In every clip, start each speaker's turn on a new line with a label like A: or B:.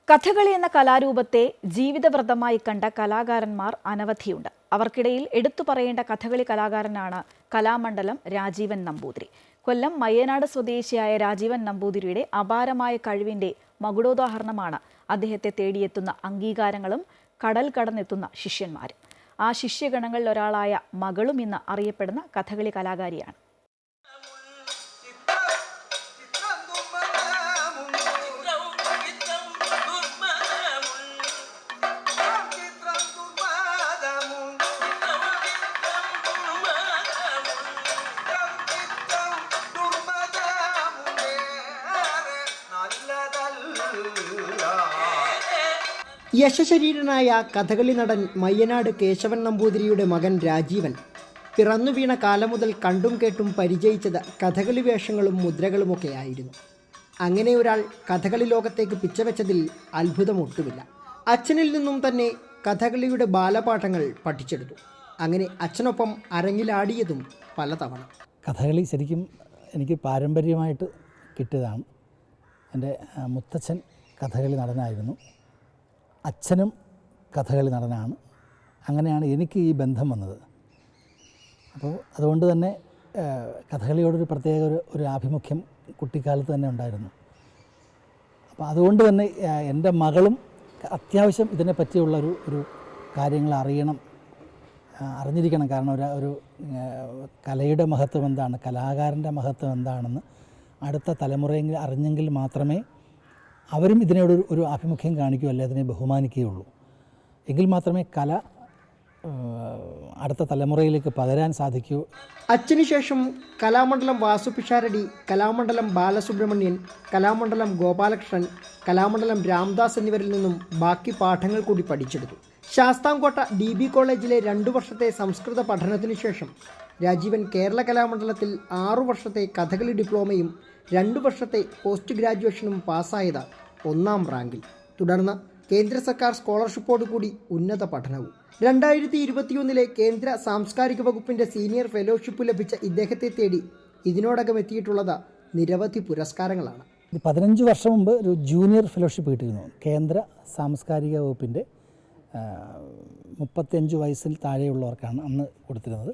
A: കഥകളി എന്ന കലാരൂപത്തെ ജീവിതവ്രതമായി കണ്ട കലാകാരന്മാർ അനവധിയുണ്ട്. അവർക്കിടയിൽ എടുത്തു പറയേണ്ട കഥകളി കലാകാരനാണ് കലാമണ്ഡലം രാജീവൻ നമ്പൂതിരി. കൊല്ലം മയ്യനാട് സ്വദേശിയായ രാജീവൻ നമ്പൂതിരിയുടെ അപാരമായ കഴിവിന്റെ മകുടോദാഹരണമാണ് അദ്ദേഹത്തെ തേടിയെത്തുന്ന അംഗീകാരങ്ങളും കടൽ കടന്നെത്തുന്ന ശിഷ്യന്മാരും. ആ ശിഷ്യഗണങ്ങളിൽ ഒരാളായ മകളും ഇന്ന് അറിയപ്പെടുന്ന കഥകളി കലാകാരിയാണ്.
B: യശശരീരനായ കഥകളി നടൻ മയ്യനാട് കേശവൻ നമ്പൂതിരിയുടെ മകൻ രാജീവൻ പിറന്നു വീണ കാലം മുതൽ കണ്ടും കേട്ടും പരിചയിച്ചത് കഥകളി വേഷങ്ങളും മുദ്രകളുമൊക്കെയായിരുന്നു. അങ്ങനെ ഒരാൾ കഥകളി ലോകത്തേക്ക് പിച്ചവെച്ചതിൽ അത്ഭുതമൊട്ടുമില്ല. അച്ഛനിൽ നിന്നും തന്നെ കഥകളിയുടെ ബാലപാഠങ്ങൾ പഠിച്ചെടുത്തു. അങ്ങനെ അച്ഛനൊപ്പം അരങ്ങിലാടിയതും പലതവണ.
C: കഥകളി ശരിക്കും എനിക്ക് പാരമ്പര്യമായിട്ട് കിട്ടിയതാണ്. എൻ്റെ മുത്തച്ഛൻ കഥകളി നടനായിരുന്നു, അച്ഛനും കഥകളി നടനാണ്. അങ്ങനെയാണ് എനിക്ക് ഈ ബന്ധം വന്നത്. അപ്പോൾ അതുകൊണ്ട് തന്നെ കഥകളിയോടൊരു പ്രത്യേക ഒരു ആഭിമുഖ്യം കുട്ടിക്കാലത്ത് തന്നെ ഉണ്ടായിരുന്നു. അപ്പോൾ അതുകൊണ്ട് തന്നെ എൻ്റെ മകളും അത്യാവശ്യം ഇതിനെ പറ്റിയുള്ള ഒരു കാര്യങ്ങൾ അറിഞ്ഞിരിക്കണം. കാരണം ഒരു കലയുടെ മഹത്വം എന്താണ്, കലാകാരൻ്റെ മഹത്വം എന്താണെന്ന് അടുത്ത തലമുറയെങ്കിൽ അറിഞ്ഞെങ്കിൽ മാത്രമേ അവരും ഇതിനോട് ഒരു ആഭിമുഖ്യം കാണിക്കുകയല്ലേ അതിനെ ബഹുമാനിക്കുകയുള്ളൂ. എങ്കിൽ മാത്രമേ കല അടുത്ത തലമുറയിലേക്ക് പകരാൻ സാധിക്കൂ.
B: അച്ഛനുശേഷം കലാമണ്ഡലം വാസുപിഷാരടി, കലാമണ്ഡലം ബാലസുബ്രഹ്മണ്യൻ, കലാമണ്ഡലം ഗോപാലകൃഷ്ണൻ, കലാമണ്ഡലം രാംദാസ് എന്നിവരിൽ നിന്നും ബാക്കി പാഠങ്ങൾ കൂടി പഠിച്ചെടുത്തു. ശാസ്താംകോട്ട DB കോളേജിലെ 2 വർഷത്തെ സംസ്കൃത പഠനത്തിനു ശേഷം രാജീവൻ കേരള കലാമണ്ഡലത്തിൽ 6 വർഷത്തെ കഥകളി ഡിപ്ലോമയും 2 വർഷത്തെ പോസ്റ്റ് ഗ്രാജുവേഷനും പാസ്സായത് 1ാം റാങ്കിൽ. തുടർന്ന് കേന്ദ്ര സർക്കാർ സ്കോളർഷിപ്പോടു കൂടി ഉന്നത പഠനവും. 2021 കേന്ദ്ര സാംസ്കാരിക വകുപ്പിൻ്റെ സീനിയർ ഫെലോഷിപ്പ് ലഭിച്ച ഇദ്ദേഹത്തെ തേടി ഇതിനോടകം എത്തിയിട്ടുള്ളത് നിരവധി പുരസ്കാരങ്ങളാണ്.
C: 15 വർഷം മുമ്പ് ഒരു ജൂനിയർ ഫെലോഷിപ്പ് കിട്ടിയിരുന്നു. കേന്ദ്ര സാംസ്കാരിക വകുപ്പിൻ്റെ 35 വയസ്സിൽ താഴെയുള്ളവർക്കാണ് അന്ന് കൊടുത്തിരുന്നത്.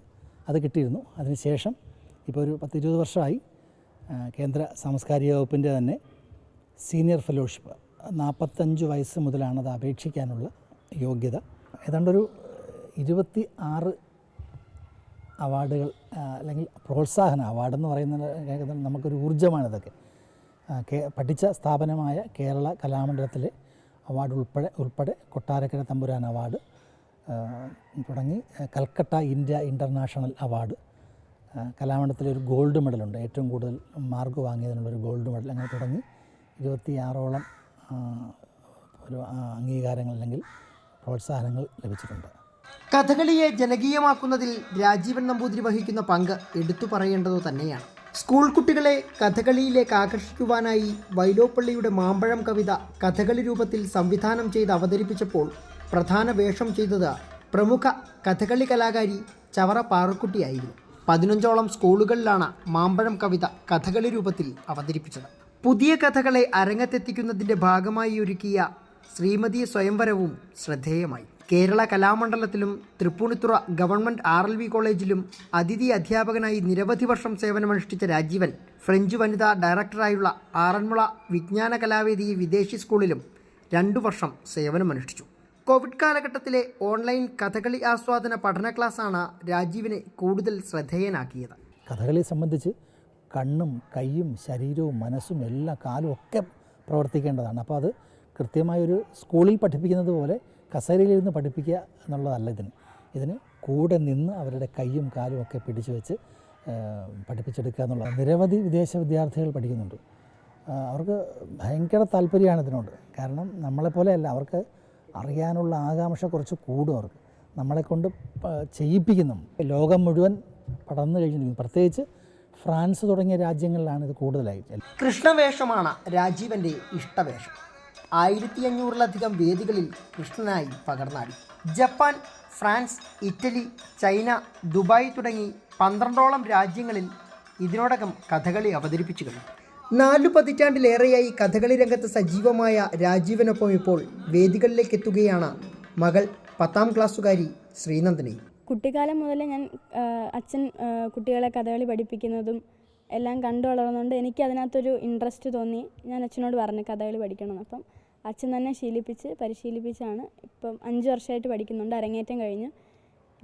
C: അത് കിട്ടിയിരുന്നു. അതിനുശേഷം ഇപ്പോൾ ഒരു 10-20 വർഷമായി കേന്ദ്ര സാംസ്കാരിക വകുപ്പിൻ്റെ തന്നെ സീനിയർ ഫെലോഷിപ്പ് 45 വയസ്സ് മുതലാണ് അത് അപേക്ഷിക്കാനുള്ള യോഗ്യത. ഏതാണ്ടൊരു 26 അവാർഡുകൾ അല്ലെങ്കിൽ പ്രോത്സാഹന അവാർഡെന്ന് പറയുന്നത് നമുക്കൊരു ഊർജ്ജമാണിതൊക്കെ. പഠിച്ച സ്ഥാപനമായ കേരള കലാമണ്ഡലത്തിലെ അവാർഡ് ഉൾപ്പെടെ കൊട്ടാരക്കര തമ്പുരാൻ അവാർഡ് തുടങ്ങി കൽക്കട്ട ഇന്ത്യ ഇൻ്റർനാഷണൽ അവാർഡ്, കലാമണ്ഡലത്തിലെ ഒരു ഗോൾഡ് മെഡലുണ്ട്, ഏറ്റവും കൂടുതൽ മാർക്ക് വാങ്ങിയതിനുള്ളൊരു ഗോൾഡ് മെഡൽ, അങ്ങനെ തുടങ്ങി 26ഓളം ഒരു അംഗീകാരങ്ങൾ അല്ലെങ്കിൽ പ്രോത്സാഹനങ്ങൾ ലഭിച്ചിട്ടുണ്ട്.
B: കഥകളിയെ ജനകീയമാക്കുന്നതിൽ രാജീവൻ നമ്പൂതിരി വഹിക്കുന്ന പങ്ക് എടുത്തു പറയേണ്ടതു തന്നെയാണ്. സ്കൂൾ കുട്ടികളെ കഥകളിയിലേക്ക് ആകർഷിക്കുവാനായി വൈലോപ്പള്ളിയുടെ മാമ്പഴം കവിത കഥകളി രൂപത്തിൽ സംവിധാനം ചെയ്ത് അവതരിപ്പിച്ചപ്പോൾ പ്രധാന വേഷം ചെയ്തത് പ്രമുഖ കഥകളി കലാകാരി ചവറ പാറുക്കുട്ടിയായിരുന്നു. 15ഓളം സ്കൂളുകളിലാണ് മാമ്പഴം കവിത കഥകളി രൂപത്തിൽ അവതരിപ്പിച്ചത്. പുതിയ കഥകളെ അരങ്ങത്തെത്തിക്കുന്നതിൻ്റെ ഭാഗമായി ഒരുക്കിയ ശ്രീമതി സ്വയംവരവും ശ്രദ്ധേയമായി. കേരള കലാമണ്ഡലത്തിലും തൃപ്പൂണിത്തുറ ഗവൺമെൻറ് RLV കോളേജിലും അതിഥി അധ്യാപകനായി നിരവധി വർഷം സേവനമനുഷ്ഠിച്ച രാജീവൻ ഫ്രഞ്ച് വനിതാ ഡയറക്ടറായുള്ള ആറന്മുള വിജ്ഞാന കലാവേദി വിദേശി സ്കൂളിലും 2 വർഷം സേവനമനുഷ്ഠിച്ചു. കോവിഡ് കാലഘട്ടത്തിലെ ഓൺലൈൻ കഥകളി ആസ്വാദന പഠന ക്ലാസ്സാണ് രാജീവിനെ കൂടുതൽ ശ്രദ്ധേയനാക്കിയത്.
C: കഥകളിയെ സംബന്ധിച്ച് കണ്ണും കൈയും ശരീരവും മനസ്സും എല്ലാം കാലും ഒക്കെ പ്രവർത്തിക്കേണ്ടതാണ്. അപ്പോൾ അത് കൃത്യമായൊരു സ്കൂളിൽ പഠിപ്പിക്കുന്നത് പോലെ കസേരയിലിരുന്ന് പഠിപ്പിക്കുക എന്നുള്ളതല്ല. ഇതിന് കൂടെ നിന്ന് അവരുടെ കൈയും കാലും ഒക്കെ പിടിച്ചു വെച്ച് പഠിപ്പിച്ചെടുക്കുക എന്നുള്ളത്. നിരവധി വിദേശ വിദ്യാർത്ഥികൾ പഠിക്കുന്നുണ്ട്. അവർക്ക് ഭയങ്കര താല്പര്യമാണ് ഇതിനോട്. കാരണം നമ്മളെപ്പോലെയല്ല, അവർക്ക് അറിയാനുള്ള ആകാംക്ഷ കുറച്ച് കൂടും. അവർക്ക് നമ്മളെക്കൊണ്ട് ചെയ്യിപ്പിക്കുന്നു. ലോകം മുഴുവൻ പടർന്നു കഴിഞ്ഞിരിക്കുന്നു. പ്രത്യേകിച്ച് ഫ്രാൻസ് തുടങ്ങിയ രാജ്യങ്ങളിലാണ് ഇത് കൂടുതലായി.
B: കൃഷ്ണവേഷമാണ് രാജീവൻ്റെ ഇഷ്ടവേഷം. 1500-ലധികം വേദികളിൽ കൃഷ്ണനായി പകർന്നാടി. Japan, France, Italy, China, Dubai തുടങ്ങി 12ഓളം രാജ്യങ്ങളിൽ ഇതിനോടകം കഥകളി അവതരിപ്പിച്ചു കഴിഞ്ഞു. 4 പതിറ്റാണ്ടിലേറെയായി കഥകളി രംഗത്ത് സജീവമായ രാജീവനൊപ്പം ഇപ്പോൾ വേദികളിലേക്ക് എത്തുകയാണ് മകൾ 10ാം ക്ലാസ്സുകാരി ശ്രീനന്ദനി.
D: കുട്ടിക്കാലം മുതൽ ഞാൻ അച്ഛൻ കുട്ടികളെ കഥകളി പഠിപ്പിക്കുന്നതും എല്ലാം കണ്ടു വളർന്നുകൊണ്ട് എനിക്ക് അതിനകത്തൊരു ഇൻട്രസ്റ്റ് തോന്നി. ഞാൻ അച്ഛനോട് പറഞ്ഞു കഥകളി പഠിക്കണമെന്ന്. അപ്പം അച്ഛൻ തന്നെ പരിശീലിപ്പിച്ചാണ് ഇപ്പം 5 വർഷമായിട്ട് പഠിക്കുന്നുണ്ട്. അരങ്ങേറ്റം കഴിഞ്ഞു.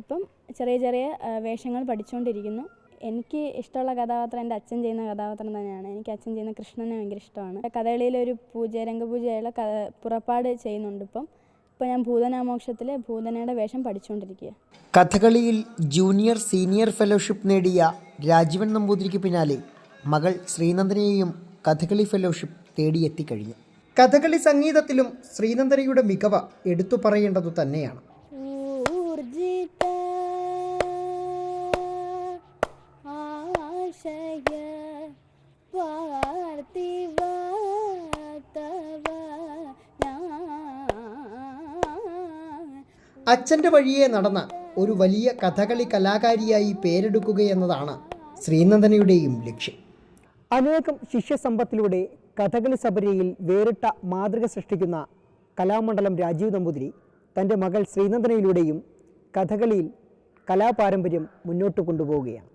D: ഇപ്പം ചെറിയ ചെറിയ വേഷങ്ങൾ പഠിച്ചുകൊണ്ടിരിക്കുന്നു. എനിക്ക് ഇഷ്ടമുള്ള കഥാപാത്രം എൻ്റെ അച്ഛൻ ചെയ്യുന്ന കഥാപാത്രം തന്നെയാണ്. എനിക്ക് അച്ഛൻ ചെയ്യുന്ന കൃഷ്ണനെ ഭയങ്കര ഇഷ്ടമാണ്. കഥകളിയിലൊരു രംഗപൂജയുള്ള പുറപ്പാട് ചെയ്യുന്നുണ്ട്. ഇപ്പം ഞാൻ ഭൂതനാമോക്ഷത്തിൽ ഭൂതനയുടെ വേഷം പഠിച്ചുകൊണ്ടിരിക്കുക.
B: കഥകളിയിൽ ജൂനിയർ സീനിയർ ഫെലോഷിപ്പ് നേടിയ രാജീവൻ നമ്പൂതിരിക്ക് പിന്നാലെ മകൾ ശ്രീനന്ദനെയും കഥകളി ഫെലോഷിപ്പ് തേടിയെത്തിക്കഴിഞ്ഞു. കഥകളി സംഗീതത്തിലും ശ്രീനന്ദനയുടെ മികവ് എടുത്തു പറയേണ്ടതു തന്നെയാണ്. അച്ഛൻ്റെ വഴിയെ നടന്ന ഒരു വലിയ കഥകളി കലാകാരിയായി പേരെടുക്കുകയെന്നതാണ് ശ്രീനന്ദനയുടെയും ലക്ഷ്യം. അനേകം ശിഷ്യസമ്പത്തിലൂടെ കഥകളി സബരിയിൽ വേറിട്ട മാതൃക സൃഷ്ടിക്കുന്ന കലാമണ്ഡലം രാജീവ് നമ്പൂതിരി തൻ്റെ മകൾ ശ്രീനന്ദനയിലൂടെയും കഥകളിയിൽ കലാപാരമ്പര്യം മുന്നോട്ട് കൊണ്ടുപോവുകയാണ്.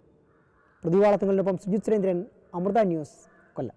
B: പ്രതിവാളത്തുകളിനൊപ്പം സുജിത് സുരേന്ദ്രൻ, അമൃത ന്യൂസ്, കൊല്ലം.